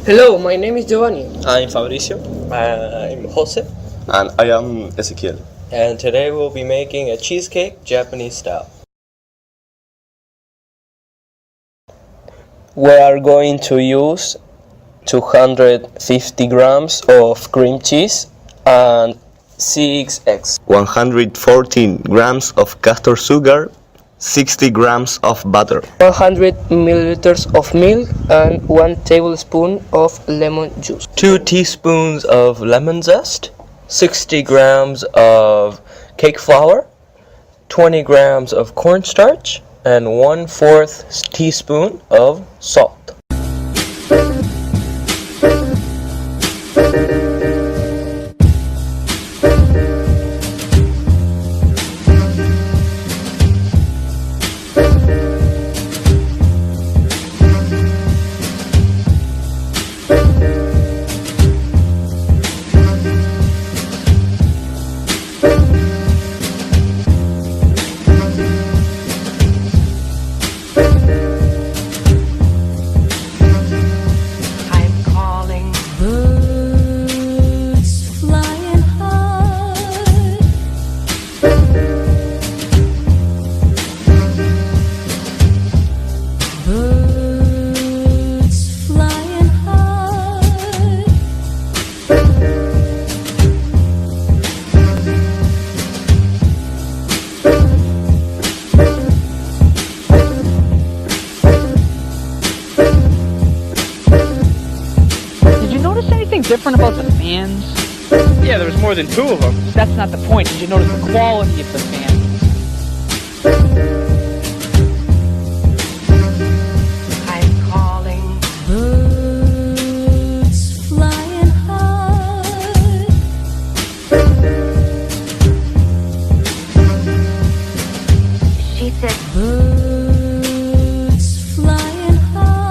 Hello, my name is Giovanni. I'm Fabricio. I'm Jose, And I am Ezequiel. and today we'll be making a cheesecake Japanese style. We are going to use 250 grams of cream cheese and 6 eggs. 114 grams of castor sugar, 60 grams of butter, 100 milliliters of milk and 1 tablespoon of lemon juice. 2 teaspoons of lemon zest, 60 grams of cake flour, 20 grams of cornstarch, and 1/4 teaspoon of salt. Different about the fans? Yeah, there was more than 2 of them. That's not the point. Did you notice the quality of the fans? I'm calling birds flying high. She said birds flying high.